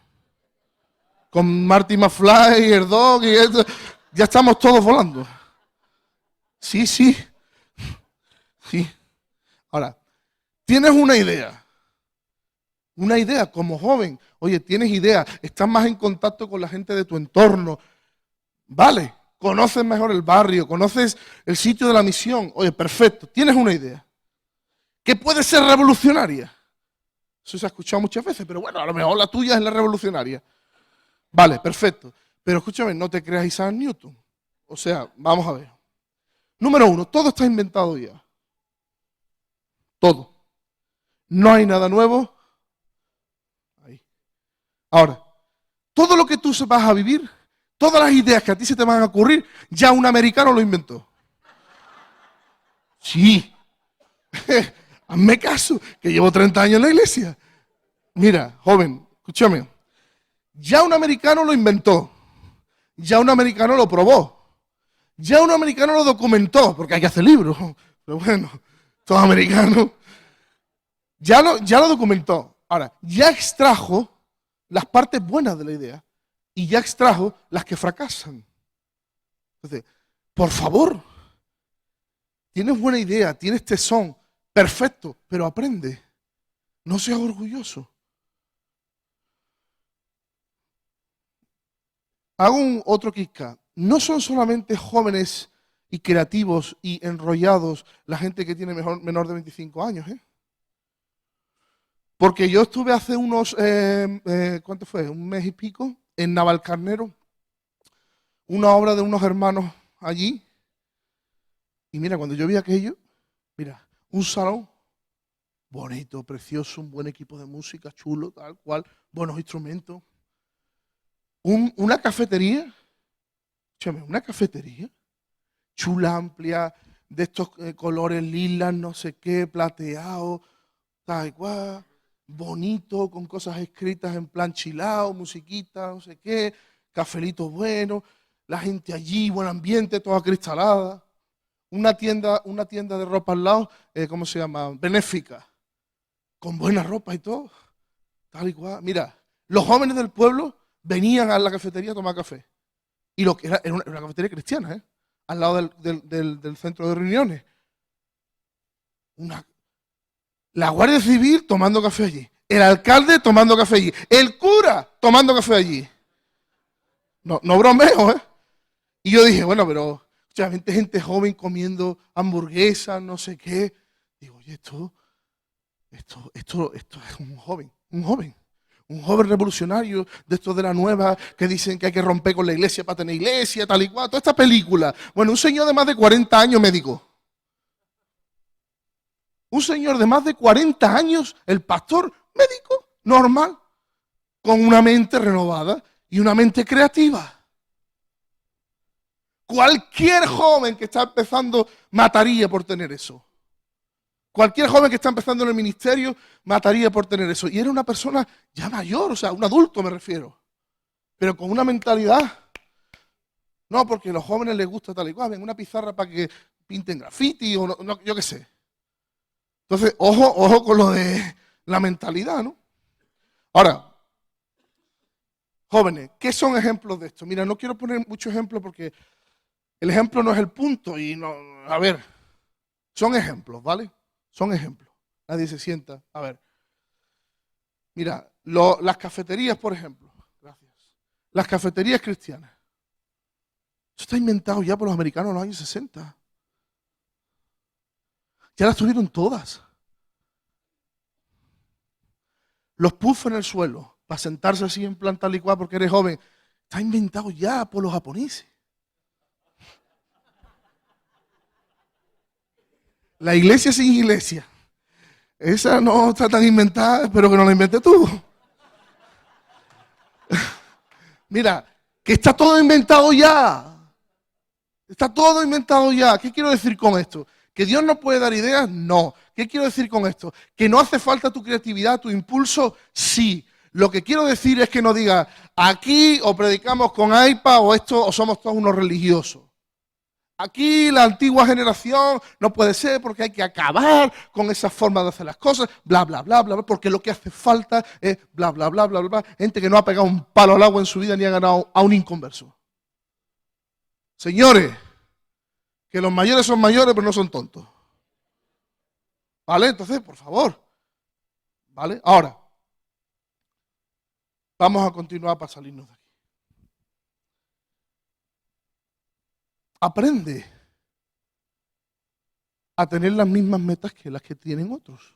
Con Marty McFly, el Dog y esto, ya estamos todos volando. Sí, sí. Sí. Ahora, tienes una idea. Una idea como joven. Oye, tienes idea. Estás más en contacto con la gente de tu entorno. Vale. Conoces mejor el barrio. Conoces el sitio de la misión. Oye, perfecto. Tienes una idea. Que puede ser revolucionaria. Eso se ha escuchado muchas veces, pero bueno, a lo mejor la tuya es la revolucionaria. Vale, perfecto. Pero escúchame, no te creas Isaac Newton. O sea, vamos a ver. Número 1, todo está inventado ya. Todo. No hay nada nuevo. Ahí. Ahora, todo lo que tú vas a vivir, todas las ideas que a ti se te van a ocurrir, ya un americano lo inventó. Sí. Hazme caso, que llevo 30 años en la iglesia. Mira, joven, escúchame. Ya un americano lo inventó. Ya un americano lo probó. Ya un americano lo documentó, porque hay que hacer libros. Pero bueno, todo americano. Ya lo documentó. Ahora, ya extrajo las partes buenas de la idea y ya extrajo las que fracasan. Entonces, por favor, tienes buena idea, tienes tesón, perfecto, pero aprende. No seas orgulloso. Hago otro kick. No son solamente jóvenes y creativos y enrollados la gente que tiene menor de 25 años, ¿eh? Porque yo estuve hace unos, ¿cuánto fue? Un mes y pico, en Navalcarnero, una obra de unos hermanos allí. Y mira, cuando yo vi aquello, mira, un salón bonito, precioso, un buen equipo de música, chulo, tal cual, buenos instrumentos. Una cafetería, escúchame, una cafetería chula, amplia, de estos colores lilas, no sé qué, plateado, tal cual, bonito, con cosas escritas en plan chilao, musiquita, no sé qué, cafelito bueno, la gente allí, buen ambiente, toda cristalada. Una tienda de ropa al lado, ¿cómo se llama? Benéfica, con buena ropa y todo, tal y cual. Mira, los jóvenes del pueblo venían a la cafetería a tomar café. Y lo que era una cafetería cristiana, ¿eh? Al lado del centro de reuniones. La Guardia Civil tomando café allí. El alcalde tomando café allí. El cura tomando café allí. No bromeo, ¿eh? Y yo dije, bueno, pero gente joven comiendo hamburguesas, no sé qué. Digo, oye, esto es un joven. Un joven revolucionario de estos de la nueva que dicen que hay que romper con la iglesia para tener iglesia, tal y cual. Toda esta película. Bueno, un señor de más de 40 años médico. Un señor de más de 40 años, el pastor médico, normal, con una mente renovada y una mente creativa. Cualquier joven que está empezando mataría por tener eso. Cualquier joven que está empezando en el ministerio mataría por tener eso. Y era una persona ya mayor, o sea, un adulto me refiero. Pero con una mentalidad. No, porque a los jóvenes les gusta tal y cual. Ven una pizarra para que pinten graffiti o no, yo qué sé. Entonces, ojo con lo de la mentalidad, ¿no? Ahora, jóvenes, ¿qué son ejemplos de esto? Mira, no quiero poner muchos ejemplos porque el ejemplo no es el punto y no, a ver, son ejemplos, ¿vale? Son ejemplos. Nadie se sienta. A ver. Mira, las cafeterías, por ejemplo. Gracias. Las cafeterías cristianas. Eso está inventado ya por los americanos en los años 60. Ya las tuvieron todas. Los puffs en el suelo, para sentarse así en plan tal y cual porque eres joven, está inventado ya por los japoneses. La iglesia sin iglesia. Esa no está tan inventada, pero que no la inventé tú. Mira, que está todo inventado ya. Está todo inventado ya. ¿Qué quiero decir con esto? ¿Que Dios no puede dar ideas? No. ¿Qué quiero decir con esto? ¿Que no hace falta tu creatividad, tu impulso? Sí. Lo que quiero decir es que no digas, aquí o predicamos con iPad o esto o somos todos unos religiosos. Aquí la antigua generación no puede ser porque hay que acabar con esa forma de hacer las cosas, bla, bla, bla, bla, porque lo que hace falta es bla, bla, bla, bla, bla, gente que no ha pegado un palo al agua en su vida ni ha ganado a un inconverso. Señores, que los mayores son mayores pero no son tontos. ¿Vale? Entonces, por favor. ¿Vale? Ahora, vamos a continuar para salirnos de aquí. Aprende a tener las mismas metas que las que tienen otros.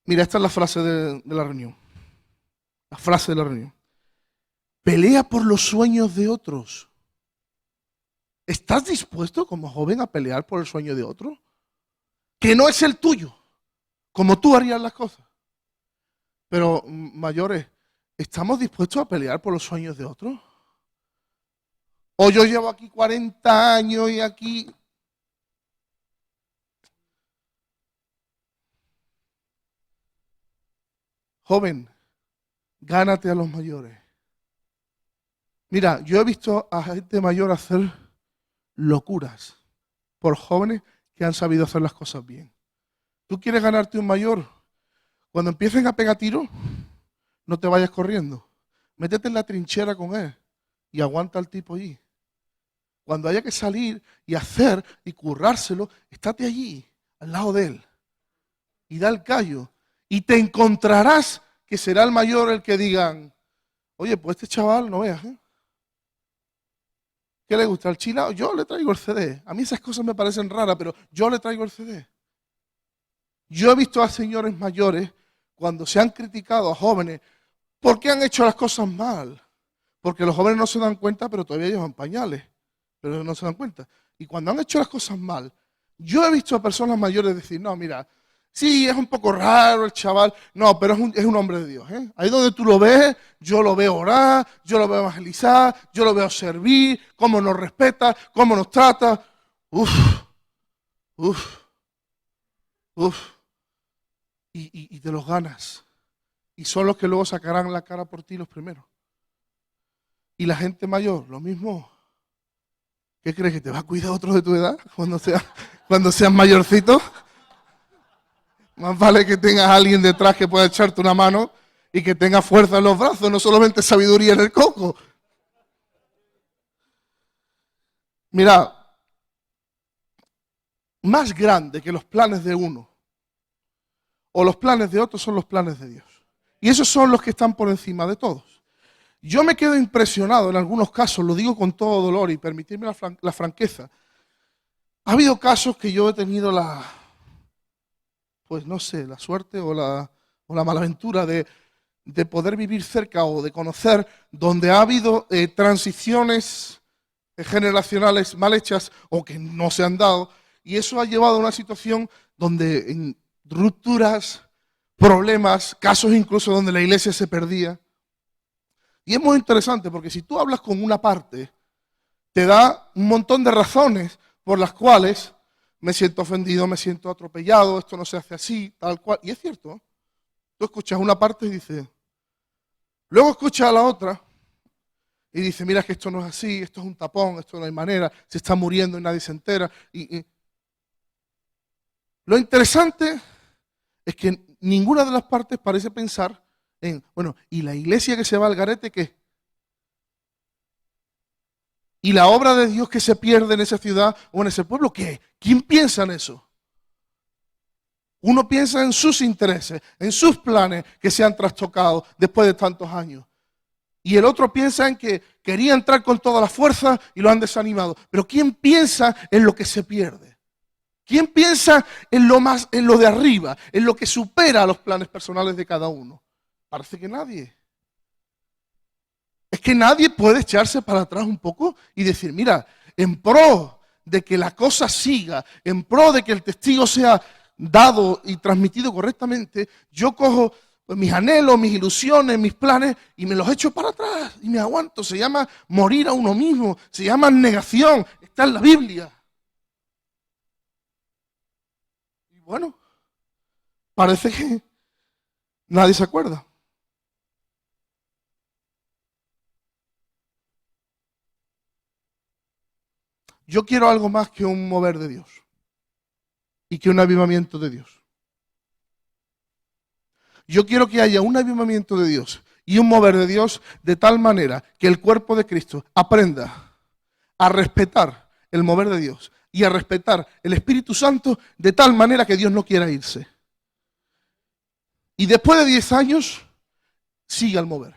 Mira, esta es la frase de la reunión. La frase de la reunión. Pelea por los sueños de otros. ¿Estás dispuesto como joven a pelear por el sueño de otro? Que no es el tuyo, como tú harías las cosas. Pero, mayores, ¿estamos dispuestos a pelear por los sueños de otros? O yo llevo aquí 40 años y aquí... Joven, gánate a los mayores. Mira, yo he visto a gente mayor hacer locuras por jóvenes que han sabido hacer las cosas bien. ¿Tú quieres ganarte un mayor? Cuando empiecen a pegar tiros, no te vayas corriendo. Métete en la trinchera con él y aguanta al tipo allí. Cuando haya que salir y hacer y currárselo, estate allí, al lado de él. Y da el callo. Y te encontrarás que será el mayor el que digan, oye, pues este chaval, no veas, ¿eh? ¿Qué le gusta? ¿El chilao? Yo le traigo el CD. A mí esas cosas me parecen raras, pero yo le traigo el CD. Yo he visto a señores mayores, cuando se han criticado a jóvenes, ¿por qué han hecho las cosas mal? Porque los jóvenes no se dan cuenta, pero todavía llevan pañales. Pero no se dan cuenta. Y cuando han hecho las cosas mal, yo he visto a personas mayores decir, no, mira, sí, es un poco raro el chaval, no, pero es un hombre de Dios. ¿Eh? Ahí donde tú lo ves, yo lo veo orar, yo lo veo evangelizar, yo lo veo servir, cómo nos respeta, cómo nos trata. Uf, uf, uf. Y te los ganas. Y son los que luego sacarán la cara por ti los primeros. Y la gente mayor, lo mismo. ¿Qué crees? ¿Que te va a cuidar otro de tu edad cuando seas mayorcito? Más vale que tengas a alguien detrás que pueda echarte una mano y que tenga fuerza en los brazos, no solamente sabiduría en el coco. Mira, más grande que los planes de uno o los planes de otro son los planes de Dios. Y esos son los que están por encima de todos. Yo me quedo impresionado en algunos casos, lo digo con todo dolor y permitirme la franqueza. Ha habido casos que yo he tenido pues no sé, la suerte o la malaventura de poder vivir cerca o de conocer donde ha habido transiciones generacionales mal hechas o que no se han dado, y eso ha llevado a una situación donde en rupturas, problemas, casos incluso donde la iglesia se perdía. Y es muy interesante porque si tú hablas con una parte, te da un montón de razones por las cuales me siento ofendido, me siento atropellado, esto no se hace así, tal cual. Y es cierto, tú escuchas una parte y dices, luego escuchas a la otra y dices, mira que esto no es así, esto es un tapón, esto no hay manera, se está muriendo y nadie se entera. Y lo interesante es que ninguna de las partes parece pensar en, bueno, ¿y la iglesia que se va al garete qué? ¿Y la obra de Dios que se pierde en esa ciudad o en ese pueblo qué? ¿Quién piensa en eso? Uno piensa en sus intereses, en sus planes que se han trastocado después de tantos años. Y el otro piensa en que quería entrar con toda la fuerza y lo han desanimado. Pero ¿quién piensa en lo que se pierde? ¿Quién piensa en lo de arriba, en lo que supera los planes personales de cada uno? Parece que nadie. Es que nadie puede echarse para atrás un poco y decir, mira, en pro de que la cosa siga, en pro de que el testigo sea dado y transmitido correctamente, yo cojo mis anhelos, mis ilusiones, mis planes y me los echo para atrás y me aguanto. Se llama morir a uno mismo, se llama negación, está en la Biblia. Y bueno, parece que nadie se acuerda. Yo quiero algo más que un mover de Dios y que un avivamiento de Dios. Yo quiero que haya un avivamiento de Dios y un mover de Dios de tal manera que el cuerpo de Cristo aprenda a respetar el mover de Dios y a respetar el Espíritu Santo de tal manera que Dios no quiera irse. Y después de 10 años, siga el mover.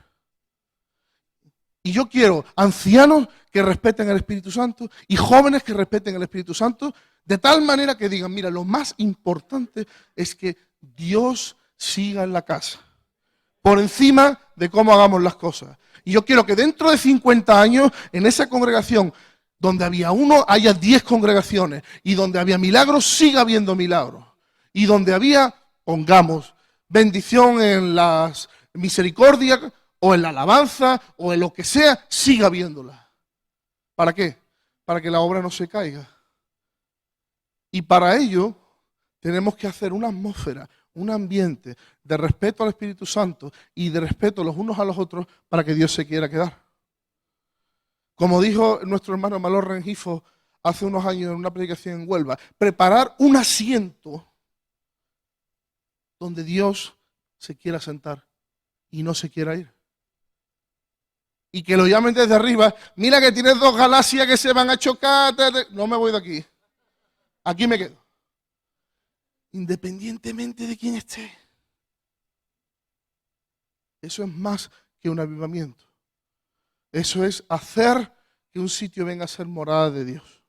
Y yo quiero ancianos que respeten el Espíritu Santo y jóvenes que respeten el Espíritu Santo de tal manera que digan, mira, lo más importante es que Dios siga en la casa, por encima de cómo hagamos las cosas. Y yo quiero que dentro de 50 años, en esa congregación, donde había uno, haya 10 congregaciones, y donde había milagros, siga habiendo milagros. Y donde había, pongamos, bendición en las misericordias, o en la alabanza, o en lo que sea, siga viéndola. ¿Para qué? Para que la obra no se caiga. Y para ello tenemos que hacer una atmósfera, un ambiente de respeto al Espíritu Santo y de respeto los unos a los otros para que Dios se quiera quedar. Como dijo nuestro hermano Malor Rengifo hace unos años en una predicación en Huelva, preparar un asiento donde Dios se quiera sentar y no se quiera ir. Y que lo llamen desde arriba, mira que tienes 2 galaxias que se van a chocar, no me voy de aquí, aquí me quedo. Independientemente de quién esté. Eso es más que un avivamiento. Eso es hacer que un sitio venga a ser morada de Dios.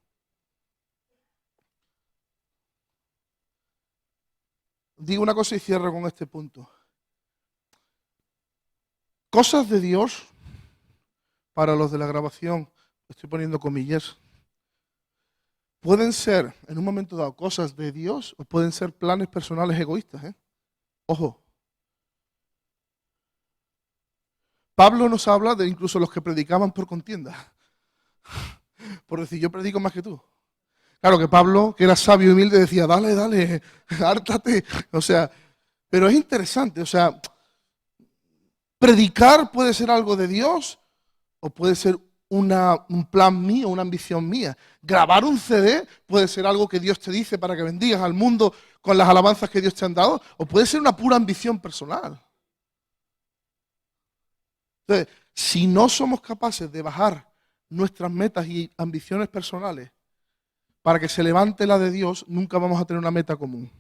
Digo una cosa y cierro con este punto. Cosas de Dios, para los de la grabación, estoy poniendo comillas, pueden ser, en un momento dado, cosas de Dios o pueden ser planes personales egoístas. Ojo. Pablo nos habla de incluso los que predicaban por contienda. Por decir, yo predico más que tú. Claro que Pablo, que era sabio y humilde, decía, dale, dale, hártate. O sea, pero es interesante, o sea, predicar puede ser algo de Dios o puede ser un plan mío, una ambición mía. Grabar un CD puede ser algo que Dios te dice para que bendigas al mundo con las alabanzas que Dios te han dado, o puede ser una pura ambición personal. Entonces, si no somos capaces de bajar nuestras metas y ambiciones personales para que se levante la de Dios, nunca vamos a tener una meta común.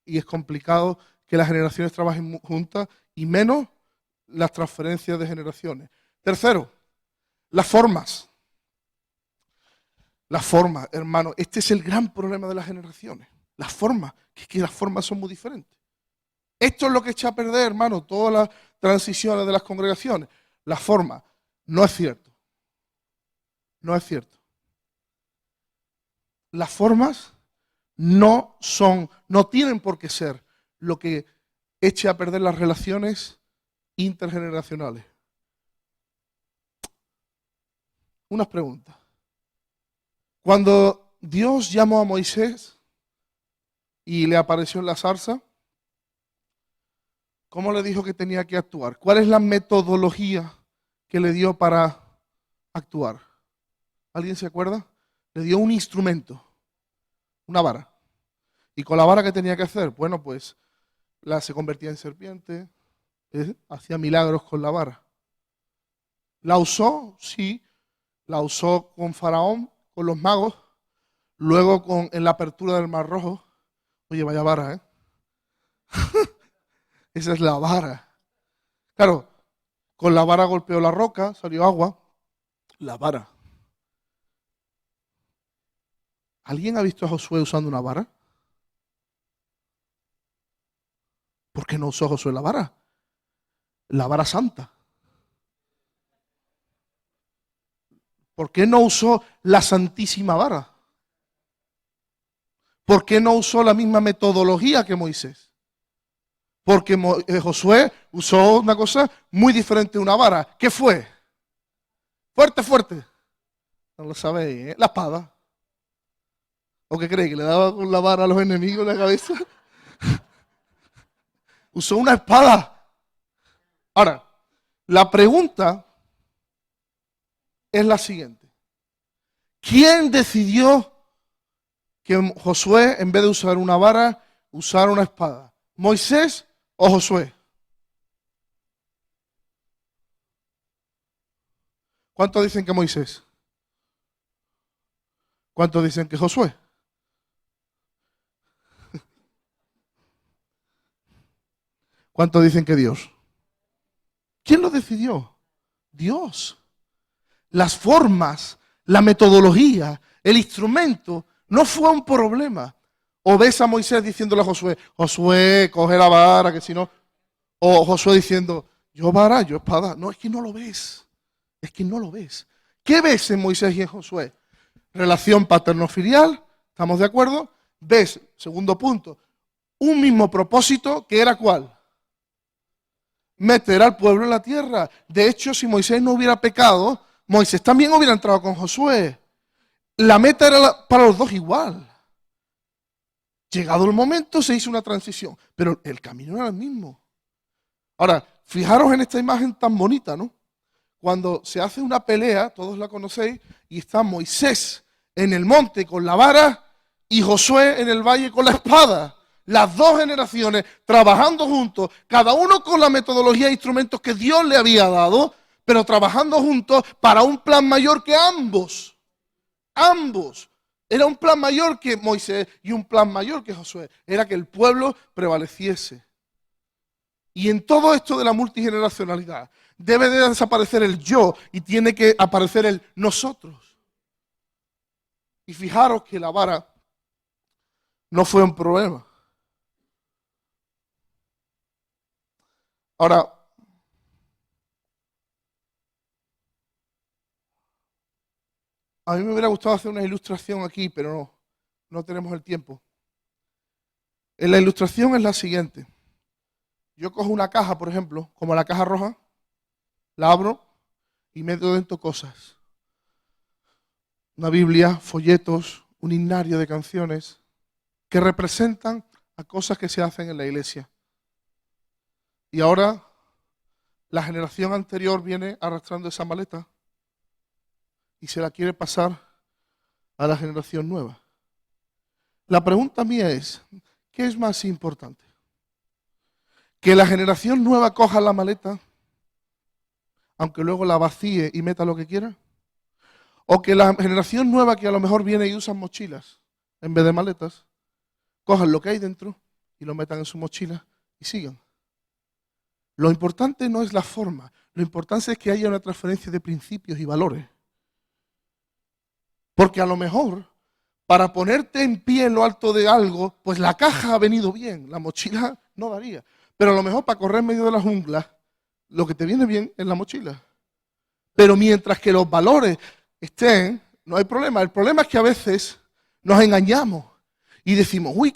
Y es complicado que las generaciones trabajen juntas y menos las transferencias de generaciones. Tercero, las formas. Las formas, hermano, este es el gran problema de las generaciones. Las formas, que es que las formas son muy diferentes. Esto es lo que echa a perder, hermano, todas las transiciones de las congregaciones. La forma, no es cierto. No es cierto. Las formas no tienen por qué ser lo que eche a perder las relaciones intergeneracionales. Unas preguntas. Cuando Dios llamó a Moisés y le apareció en la zarza, ¿cómo le dijo que tenía que actuar? ¿Cuál es la metodología que le dio para actuar? ¿Alguien se acuerda? Le dio un instrumento, una vara. ¿Y con la vara qué tenía que hacer? Bueno, pues se convertía en serpiente, hacía milagros con la vara. ¿La usó? Sí. La usó con Faraón, con los magos, luego en la apertura del Mar Rojo. Oye, vaya vara, ¿eh? Esa es la vara. Claro, con la vara golpeó la roca, salió agua. La vara. ¿Alguien ha visto a Josué usando una vara? ¿Por qué no usó Josué la vara? La vara santa. ¿Por qué no usó la santísima vara? ¿Por qué no usó la misma metodología que Moisés? Porque Josué usó una cosa muy diferente de una vara. ¿Qué fue? Fuerte, fuerte. No lo sabéis, ¿eh? La espada. ¿O qué cree? ¿Que le daba con la vara a los enemigos en la cabeza? Usó una espada. Ahora, la pregunta es la siguiente. ¿Quién decidió que Josué, en vez de usar una vara, usara una espada? ¿Moisés o Josué? ¿Cuántos dicen que Moisés? ¿Cuántos dicen que Josué? ¿Cuántos dicen que Dios? ¿Quién lo decidió? Dios. Las formas, la metodología, el instrumento, no fue un problema. O ves a Moisés diciéndole a Josué, Josué, coge la vara, que si no... O Josué diciendo, yo vara, yo espada. No, es que no lo ves. Es que no lo ves. ¿Qué ves en Moisés y en Josué? Relación paterno-filial, ¿estamos de acuerdo? Ves, segundo punto, un mismo propósito que era ¿cuál? Meter al pueblo en la tierra. De hecho, si Moisés no hubiera pecado, Moisés también hubiera entrado con Josué. La meta era para los dos igual. Llegado el momento se hizo una transición, pero el camino era el mismo. Ahora, fijaros en esta imagen tan bonita, ¿no? Cuando se hace una pelea, todos la conocéis, y está Moisés en el monte con la vara y Josué en el valle con la espada. Las dos generaciones trabajando juntos, cada uno con la metodología e instrumentos que Dios le había dado, pero trabajando juntos para un plan mayor que ambos. Ambos. Era un plan mayor que Moisés y un plan mayor que Josué. Era que el pueblo prevaleciese. Y en todo esto de la multigeneracionalidad, debe de desaparecer el yo y tiene que aparecer el nosotros. Y fijaros que la vara no fue un problema. Ahora, a mí me hubiera gustado hacer una ilustración aquí, pero no tenemos el tiempo. La ilustración es la siguiente. Yo cojo una caja, por ejemplo, como la caja roja, la abro y meto dentro cosas. Una Biblia, folletos, un himnario de canciones que representan a cosas que se hacen en la iglesia. Y ahora la generación anterior viene arrastrando esa maleta y se la quiere pasar a la generación nueva. La pregunta mía es, ¿qué es más importante? ¿Que la generación nueva coja la maleta, aunque luego la vacíe y meta lo que quiera? ¿O que la generación nueva que a lo mejor viene y usa mochilas en vez de maletas, cojan lo que hay dentro y lo metan en su mochila y sigan? Lo importante no es la forma, lo importante es que haya una transferencia de principios y valores. Porque a lo mejor, para ponerte en pie en lo alto de algo, pues la caja ha venido bien, la mochila no daría. Pero a lo mejor para correr en medio de la jungla, lo que te viene bien es la mochila. Pero mientras que los valores estén, no hay problema. El problema es que a veces nos engañamos y decimos, uy,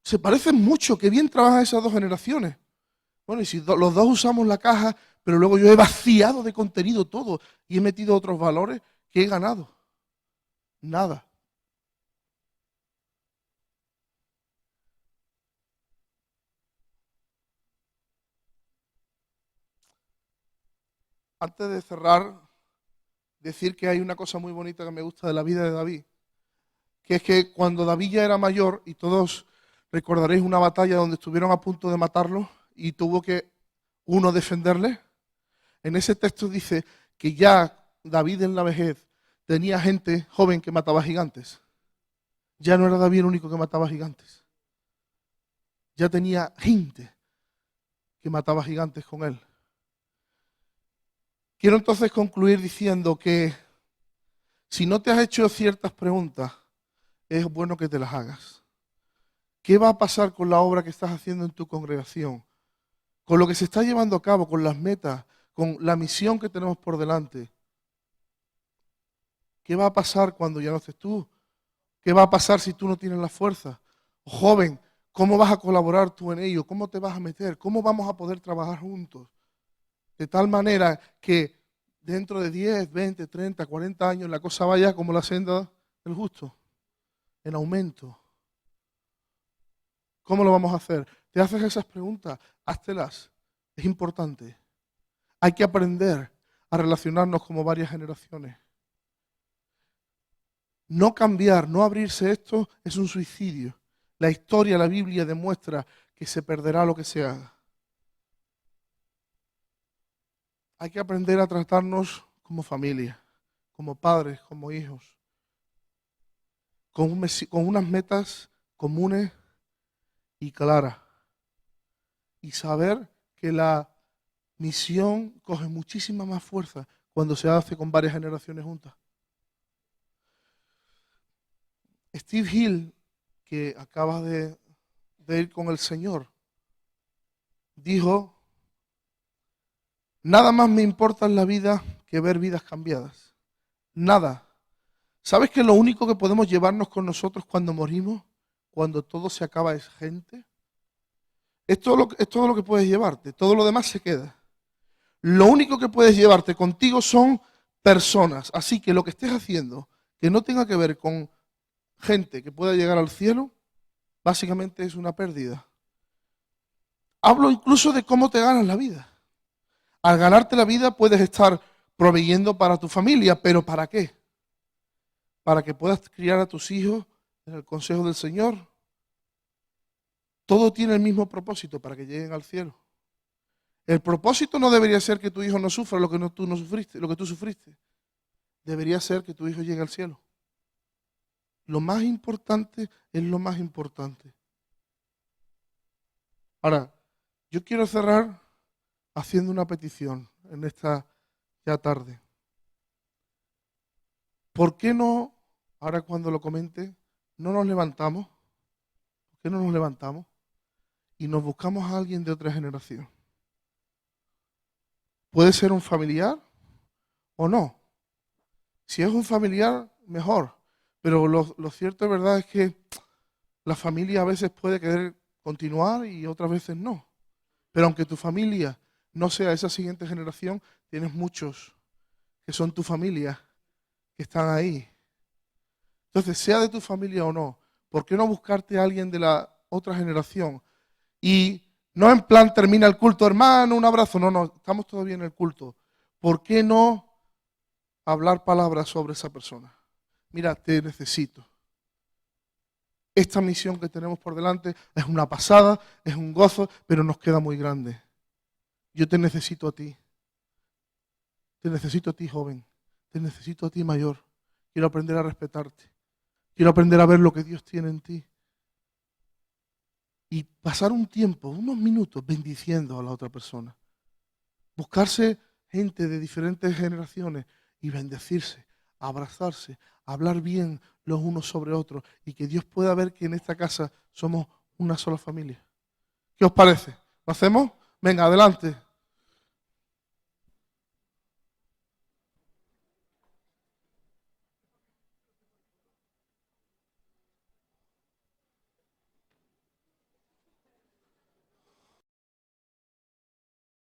se parecen mucho, qué bien trabajan esas dos generaciones. Bueno, y si los dos usamos la caja, pero luego yo he vaciado de contenido todo y he metido otros valores, ¿qué he ganado? Nada. Antes de cerrar, decir que hay una cosa muy bonita que me gusta de la vida de David, que es que cuando David ya era mayor, y todos recordaréis una batalla donde estuvieron a punto de matarlo y tuvo que uno defenderle, en ese texto dice que ya David en la vejez tenía gente joven que mataba gigantes. Ya no era David el único que mataba gigantes. ya tenía gente que mataba gigantes con él. Quiero entonces concluir diciendo que si no te has hecho ciertas preguntas, es bueno que te las hagas. ¿Qué va a pasar con la obra que estás haciendo en tu congregación? Con lo que se está llevando a cabo, con las metas, con la misión que tenemos por delante. ¿Qué va a pasar cuando ya no estés tú? ¿Qué va a pasar si tú no tienes la fuerza? Joven, ¿cómo vas a colaborar tú en ello? ¿Cómo te vas a meter? ¿Cómo vamos a poder trabajar juntos? De tal manera que dentro de 10, 20, 30, 40 años la cosa vaya como la senda del justo, en aumento. ¿Cómo lo vamos a hacer? ¿Te haces esas preguntas? Háztelas. Es importante. Hay que aprender a relacionarnos como varias generaciones. No cambiar, no abrirse esto es un suicidio. La historia, la Biblia demuestra que se perderá lo que se haga. Hay que aprender a tratarnos como familia, como padres, como hijos, con unas metas comunes y claras. Y saber que la misión coge muchísima más fuerza cuando se hace con varias generaciones juntas. Steve Hill, que acaba de ir con el Señor, dijo: nada más me importa en la vida que ver vidas cambiadas. Nada. ¿Sabes que lo único que podemos llevarnos con nosotros cuando morimos, cuando todo se acaba, es gente? Es todo lo que puedes llevarte, todo lo demás se queda. Lo único que puedes llevarte contigo son personas. Así que lo que estés haciendo, que no tenga que ver con gente que pueda llegar al cielo, básicamente es una pérdida. Hablo incluso de cómo te ganas la vida. Al ganarte la vida puedes estar proveyendo para tu familia, pero ¿para qué? Para que puedas criar a tus hijos en el consejo del Señor. Todo tiene el mismo propósito, para que lleguen al cielo. El propósito no debería ser que tu hijo no sufra lo que tú sufriste. Debería ser que tu hijo llegue al cielo. Lo más importante es lo más importante. Ahora, yo quiero cerrar haciendo una petición en esta ya tarde. ¿Por qué no, ahora cuando lo comente, no nos levantamos? ¿Por qué no nos levantamos y nos buscamos a alguien de otra generación? Puede ser un familiar o no. Si es un familiar, mejor. Pero lo cierto, de verdad, es que la familia a veces puede querer continuar y otras veces no. Pero aunque tu familia no sea esa siguiente generación, tienes muchos que son tu familia, que están ahí. Entonces, sea de tu familia o no, ¿por qué no buscarte a alguien de la otra generación? Y no en plan termina el culto, hermano, un abrazo. No, estamos todavía en el culto. ¿Por qué no hablar palabras sobre esa persona? Mira, te necesito. Esta misión que tenemos por delante es una pasada, es un gozo, pero nos queda muy grande. Yo te necesito a ti. Te necesito a ti, joven. Te necesito a ti, mayor. Quiero aprender a respetarte. Quiero aprender a ver lo que Dios tiene en ti. Y pasar un tiempo, unos minutos, bendiciendo a la otra persona. Buscarse gente de diferentes generaciones y bendecirse, abrazarse, hablar bien los unos sobre otros y que Dios pueda ver que en esta casa somos una sola familia. ¿Qué os parece? ¿Lo hacemos? Venga, adelante.